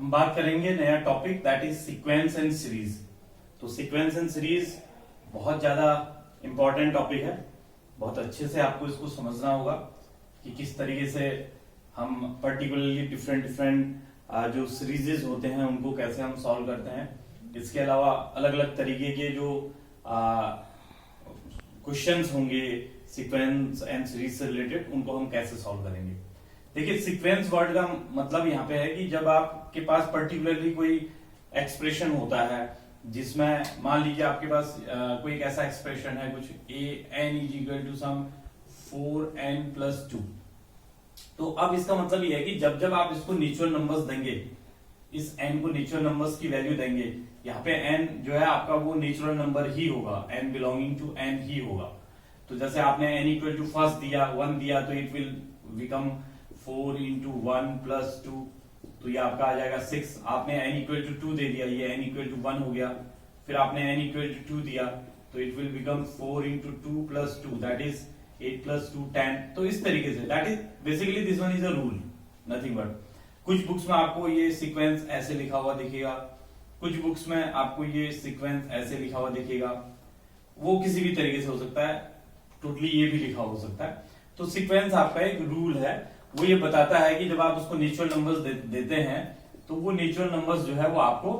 हम बात करेंगे नया topic that is sequence and series. तो सीक्वेंस एंड सीरीज बहुत ज्यादा इंपॉर्टेंट टॉपिक है। बहुत अच्छे से आपको इसको समझना होगा कि किस तरीके से हम पर्टिकुलरली डिफरेंट जो सीरीजेस होते हैं उनको कैसे हम सॉल्व करते हैं। इसके अलावा अलग अलग तरीके के जो क्वेश्चंस होंगे सीक्वेंस एंड सीरीज से रिलेटेड, उनको हम कैसे सॉल्व करेंगे। देखिए, सीक्वेंस वर्ड का मतलब यहाँ पे है कि जब आपके पास पर्टिकुलरली कोई एक्सप्रेशन होता है जिसमें मान लीजिए आपके पास कोई एक ऐसा एक्सप्रेशन है कुछ an is equal to sum 4n+2। तो अब इसका मतलब ये है कि जब जब आप इसको नेचुरल नंबर्स देंगे, इस n को नेचुरल नंबर्स की वैल्यू देंगे, यहाँ पे n जो है आपका वो नेचुरल नंबर ही होगा, n बिलोंगिंग टू n ही होगा। तो जैसे आपने n इक्वल टू फर्स्ट दिया 1 दिया तो इट विल बिकम 4 इंटू 1+2, तो ये आपका आ जाएगा 6। आपने n इक्वल टू 2 दे दिया, ये n इक्वल टू 1 हो गया। फिर आपने n इक्वल टू 2 दिया तो it will become 4 into 2+2 that is 8+2 10। तो इस तरीके say that is basically this one is a rule, nothing but. कुछ बुक्स में आपको ये सीक्वेंस ऐसे लिखा हुआ दिखेगा, कुछ बुक्स में आपको ये सीक्वेंस ऐसे लिखा हुआ दिखेगा। वो किसी भी तरीके से हो सकता है, टोटली ये भी लिखा हो सकता है। तो सीक्वेंस आपका एक रूल है, वो ये बताता है कि जब आप उसको नेचुरल नंबर्स देते हैं तो वो नेचुरल नंबर्स जो है वो आपको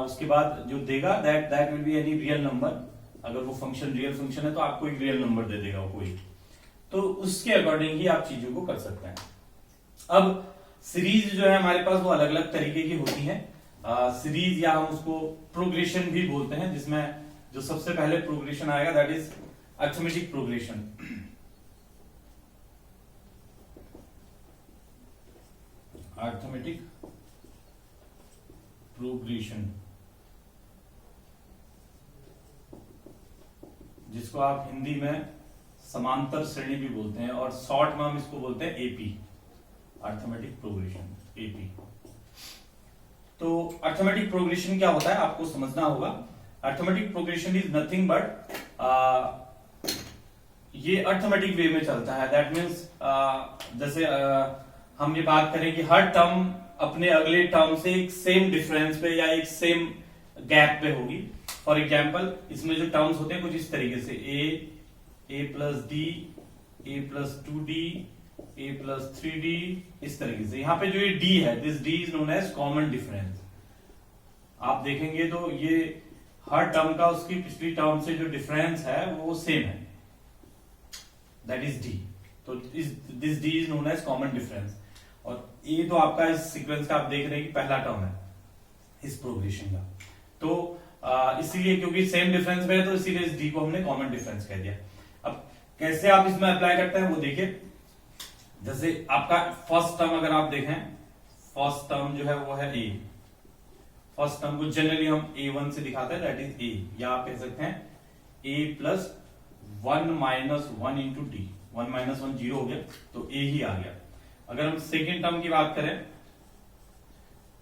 उसके बाद जो देगा that will be any real number. अगर वो फंक्शन रियल फंक्शन है तो आपको एक रियल नंबर दे देगा कोई, तो उसके अकॉर्डिंग ही आप चीजों को कर सकते हैं। अब सीरीज जो है हमारे पास वो अलग अलग तरीके की होती है। सीरीज या हम उसको प्रोग्रेशन भी बोलते हैं, जिसमें जो सबसे पहले प्रोग्रेशन आएगा that is arithmetic progression. Arithmetic progression, जिसको आप हिंदी में समांतर श्रेणी भी बोलते हैं और शॉर्ट में हम इसको बोलते हैं एपी, अरिथमेटिक प्रोग्रेशन एपी। तो अरिथमेटिक प्रोग्रेशन क्या होता है आपको समझना होगा। Arithmetic progression is nothing but ये अरिथमेटिक वे में चलता है। दैट मीन्स जैसे हम ये बात करें कि हर टर्म अपने अगले टर्म से एक सेम डिफरेंस पे या एक सेम गैप पे होगी। फॉर एग्जाम्पल इसमें जो टर्म्स होते हैं कुछ इस तरीके से a+d, a+2d, a+3d, इस तरीके से। यहाँ पे जो ये d है, this d is known as common difference. आप देखेंगे तो ये हर टर्म का उसकी पिछली टर्म से जो डिफरेंस है वो सेम है, दैट इज d। तो this d is known as common difference. और ये तो आपका इस सीक्वेंस का आप देख रहे हैं कि पहला टर्म है इस प्रोग्रेशन का। तो इसीलिए क्योंकि सेम डिफरेंस में है तो इसीलिए इस डी को हमने कॉमन डिफरेंस कह दिया। अब कैसे आप इसमें अप्लाई करते हैं वो देखिए। जैसे आपका फर्स्ट टर्म अगर आप देखें, फर्स्ट टर्म जो है वो है ए। फर्स्ट टर्म को जनरली हम a1 से दिखाते हैं, दैट इज a, या आप कह सकते हैं a+1 - 1 इंटू डी। 1 - 1 0 हो गया तो a ही आ गया। अगर हम सेकेंड टर्म की बात करें,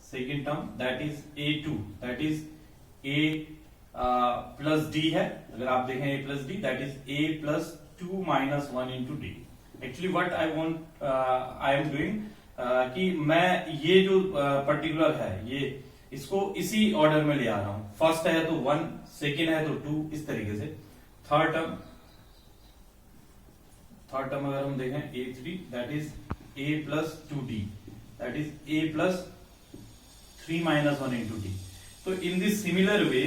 second term that is a2, that is a+d है। अगर आप देखें a+d that is a+2 - 1 into D. Actually what I am doing कि मैं ये जो पर्टिकुलर है ये इसको इसी ऑर्डर में ले आ रहा हूं। फर्स्ट है तो 1, सेकेंड है तो 2, इस तरीके से। थर्ड टर्म अगर हम देखें a3 that is a+2d, that is a+3 - 1 into d. तो इन दिस सिमिलर वे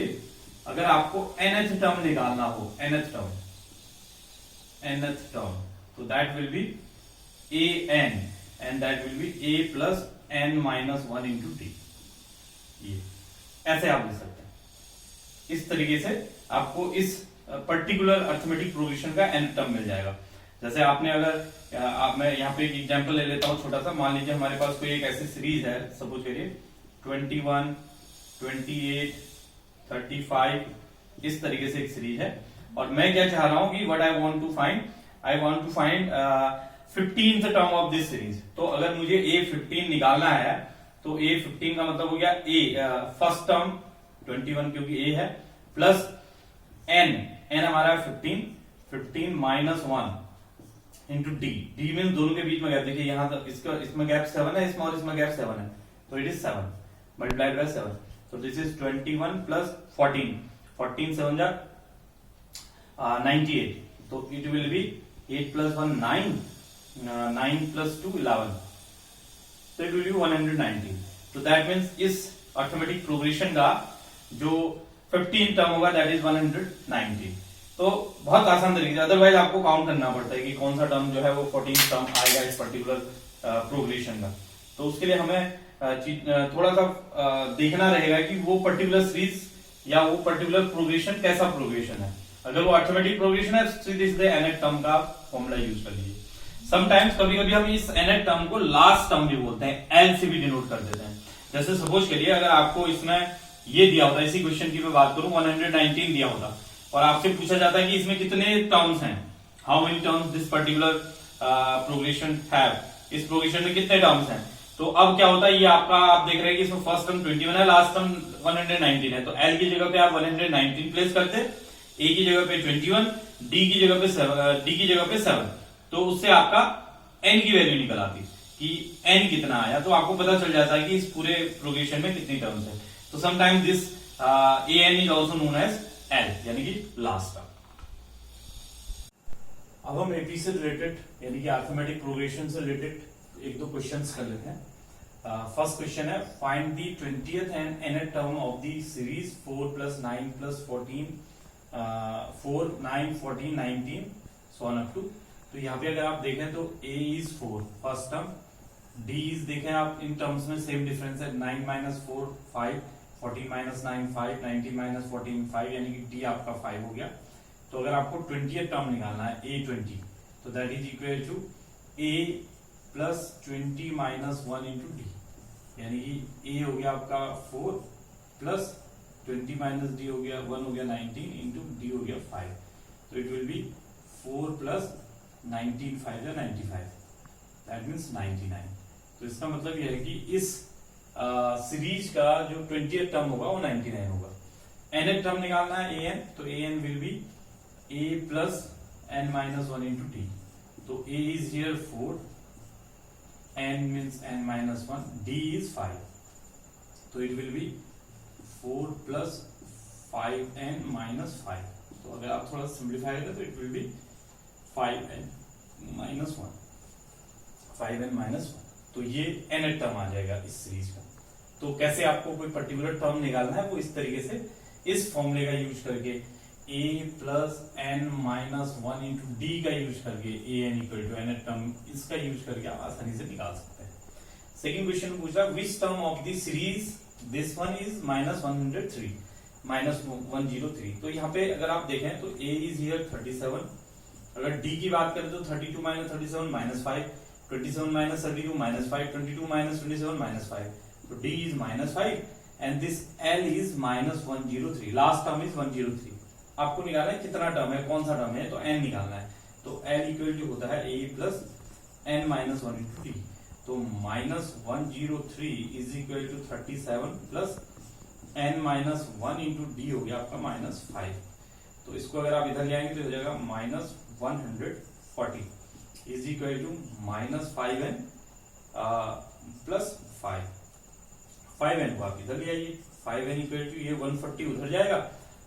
अगर आपको nth टर्म निकालना हो, nth टर्म, तो that will be an and that will be a+n - 1 into D. ये ऐसे आप लिख सकते हैं। इस तरीके से आपको इस पर्टिकुलर अरिथमेटिक प्रोग्रेशन का n टर्म मिल जाएगा। जैसे आपने अगर मैं यहाँ पे एक एग्जांपल ले लेता हूँ छोटा सा। मान लीजिए हमारे पास कोई एक ऐसी सीरीज है, सपोज करिए 21, 28, 35, इस तरीके से एक सीरीज है। और मैं क्या चाह रहा हूं कि what I want to find 15th term of this series. तो अगर मुझे a15 निकालना है तो a15 का मतलब हो गया फर्स्ट टर्म 21 क्योंकि a है, प्लस n हमारा 15 - 1 इंटू डी। डी मीन दोनों के बीच में गैप। देखिए यहाँ इसमें गैप 7 है, इसमें और इसमें गैप 7 है, तो it is 7। multiplied by 7. So this is 21 plus 14. 14 7 जा 98. So it will be 8 plus 1 9, 9 plus 2 11. So it will be 119. So that means इस अर्थमेटिक प्रोग्रेशन का जो 15 टर्म होगा दैट इज 119. तो बहुत आसान तरीके से, अदरवाइज आपको काउंट करना पड़ता है कि कौन सा टर्म जो है वो 14 टर्म आएगा इस पर्टिकुलर प्रोग्रेशन का. तो उसके लिए हमें थोड़ा सा देखना रहेगा कि वो पर्टिकुलर सीरीज या वो पर्टिकुलर प्रोग्रेशन कैसा प्रोग्रेशन है. अगर वो अर्थमेटिक प्रोग्रेशन है सीधे सीधे nth टर्म का फॉर्मूला यूज कर लीजिए. समटाइम्स कभी कभी हम इस nth टर्म को लास्ट टर्म भी बोलते हैं, एल से भी डिनोट कर देते हैं. जैसे सपोज करिए अगर आपको इसमें ये दिया होता, इसी क्वेश्चन की मैं बात करूं 119 दिया होता और आपसे पूछा जाता है कि इसमें कितने टर्म्स हैं, how many terms this particular progression have, इस प्रोग्रेशन में कितने टर्म्स हैं. तो अब क्या होता है, ये आपका आप देख रहे हैं कि इसमें फर्स्ट टर्म 21 है, लास्ट टर्म 119 है. तो एल की जगह पे आप 119 प्लेस करते, ए की जगह पे 21, डी की जगह पे 7. तो उससे आपका एन की वैल्यू निकल आती कि एन कितना आया. तो आपको पता चल जाता है कि इस पूरे प्रोग्रेशन में कितनी टर्म्स है. तो sometimes this A N is also known as L, यानी कि लास्ट टर्म. अब हम एपी से रिलेटेड यानी कि अर्थमेटिक प्रोग्रेशन से रिलेटेड एक दो क्वेश्चंस कर लेते हैं. फर्स्ट क्वेश्चन है find the 20th and nth term of the series 4 plus 9 plus 14 4 9 14 19 so on up to. तो यहाँ पे अगर आप देखें तो a is 4 first term, d is देखें आप इन टर्म्स में सेम डिफरेंस है 9 minus 4 5, 14 minus 9 5, 19 minus 14 5, यानी कि d आपका 5 हो गया. तो अगर आपको 20th टर्म निकालना है a20 तो that is equal to a plus 20 minus 1 into D, यानी कि a हो गया आपका 4 प्लस 20 माइनस d हो गया 1 हो गया 19 इंटू डी हो गया 5. तो इट विल बी 4 प्लस 19 5 या 95, दैट मीन्स 99. तो इसका मतलब यह है कि इस सीरीज का जो 20th टर्म होगा वो 99 होगा. nth टर्म निकालना है an, तो an will be a plus n minus 1 into d. तो a is here 4, n means n minus 1, d is 5. तो it will B 4 plus 5n minus 5. तो अगर आप थोड़ा सिंप्लीफाई करें तो it will B 5n minus 1, 5n minus 1. तो ये nth टर्म आ जाएगा इस सीरीज का. तो कैसे आपको कोई पर्टिकुलर टर्म निकालना है वो इस तरीके से इस फॉर्मूले का यूज करके a plus n minus 1 into D का यूज करके a n equal to nth term, इसका यूज करके आप आसानी से निकाल सकते हैं. सेकंड क्वेश्चन पूछ रहा है which term of the series this one is minus 103 minus 103. तो यहाँ पे अगर आप देखें तो a इज हियर 37. अगर d की बात करें तो 32 minus 37 minus 5, 27 minus 32 minus 5, 22 minus 27 minus 5. तो d is minus 5 and this l is minus 103. Last term is 103. आपको निकालना है कितना टर्म है, कौन सा टर्म है, तो n निकालना है. तो l इक्वल टू होता है a plus n minus 1 into d. तो minus 103 is equal to 37 plus n minus 1 into d हो गया आपका माइनस 5. तो इसको अगर आप इधर ले आएंगे तो हो जाएगा minus 140 is equal to minus 5n plus 5n को आप इधर ले आइए. 5n इक्वल टू ये 140 उधर जाएगा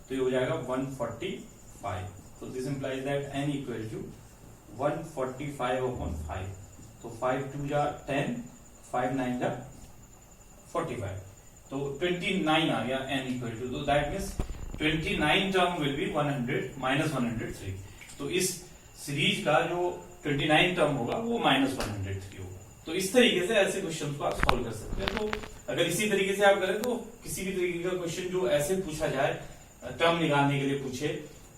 तो ये हो जाएगा 145. तो this implies that n equal to 145 upon 5. तो 5 2 जा 10, 5 9 जा 45. तो 29 आ गया n इक्वल टू. तो that means 29 term will be 100 minus 103. तो इस सीरीज का जो 29 टर्म होगा वो माइनस 103 होगा. तो इस तरीके से ऐसे क्वेश्चन को आप सॉल्व कर सकते हैं. तो अगर इसी तरीके से आप करें तो किसी भी तरीके का क्वेश्चन जो ऐसे पूछा जाए, टर्म निकालने के लिए पूछे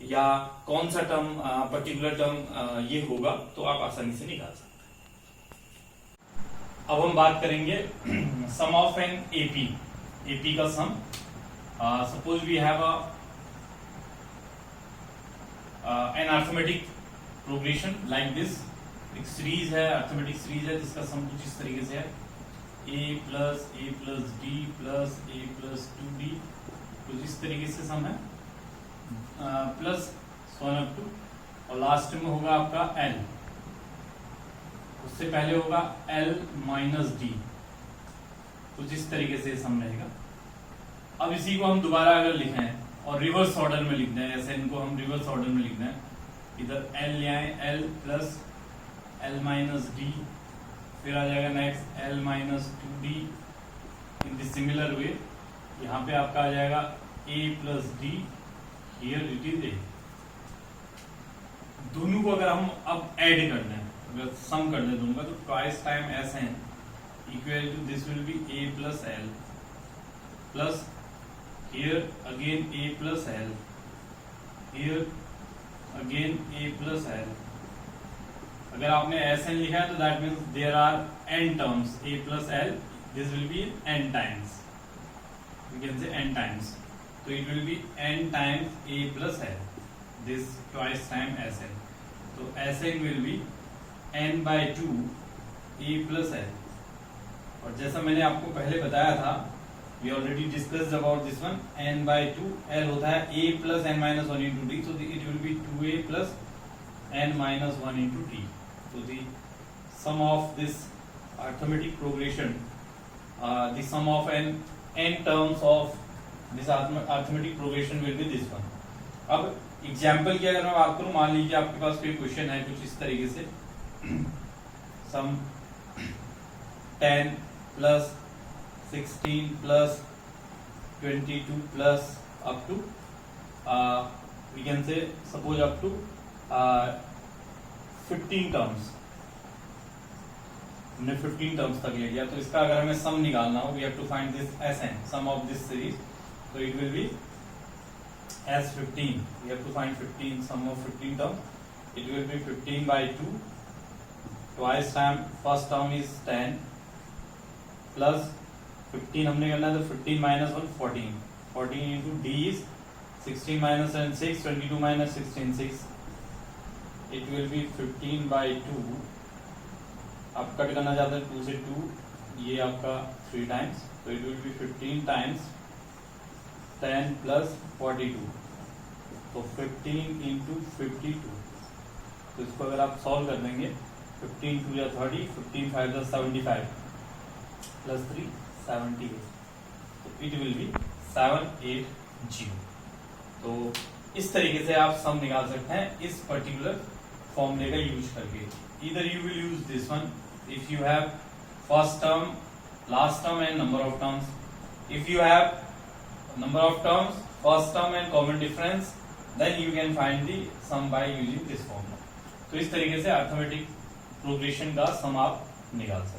या कौन सा टर्म पर्टिकुलर टर्म ये होगा, तो आप आसानी से निकाल सकते हैं. अब हम बात करेंगे सम ऑफ एन एपी का sum. Suppose we have an arithmetic progression like this. एक सीरीज है, अर्थमेटिक सीरीज है जिसका सम कुछ इस तरीके से है a plus d plus a plus 2d. कुछ इस तरीके से सम है प्लस वन अप टू, और लास्ट में होगा आपका l. उससे पहले होगा l माइनस डी. कुछ इस तरीके से सम रहेगा। अब इसी को हम दोबारा अगर लिखें और रिवर्स ऑर्डर में लिखना है, ऐसे इनको हम रिवर्स ऑर्डर में लिखना है, इधर एल ले आए, L plus L minus D, फिर आ जाएगा next L minus 2d in the similar way. यहाँ पे आपका आ जाएगा a plus D, here it is a। दोनों को अगर हम अब ऐड कर दें, अगर सम कर दें दोनों का, तो twice time S N equal to this will be a plus L plus here again a plus L, here again a plus L. अगर आपने एस एन लिखा है तो that means there are n terms a plus L, this will be n times, we can say n times, so it will be n times a plus l, this twice time Sn, so Sn will be n by 2 a plus l। और जैसा मैंने आपको पहले बताया था, we already discussed about this one, n by 2 l होता है a plus n minus 1 into d, so it will be 2a plus n minus 1 into d। so the sum of this arithmetic progression, the sum of n terms of this arithmetic progression will be this one। अब example की अगर मैं बात करूं, मान लीजिए आपके पास कोई क्वेश्चन है कुछ इस तरीके से, sum 10 plus 16 plus 22 plus up to we can say suppose up to 15 terms, हमने 15 टर्म्स तक ले लिया। तो इसका अगर हमें सम निकालना हो, we have to find this Sn, sum of this series, तो it will be S15, we have to find 15, sum of 15 terms, it will be 15 by 2, twice time first term is 10 plus 15 हमने करना है, तो 15 minus 1 14, 14 into d is 16 minus 7 6, 22 minus 16 6, it will be 15 by 2। आप cut करना चाहते हैं 2 से 2, ये आपका 3 टाइम्स, तो it will B 15 times 10 plus 42, तो 15 इंटू 52। तो इसको अगर आप सॉल्व कर देंगे, 15 टू या 30, 15 5 या 75 प्लस 3 78, तो इट विल बी 780। तो इस तरीके से आप सम निकाल सकते हैं इस पर्टिकुलर फॉर्मूले का यूज करके। इधर you will use this one if you have first term, last term and number of terms. If you have number of terms, first term and common difference, then you can find the sum by using this formula। तो इस तरीके से arithmetic progression का सम आप निकाल सकते हैं।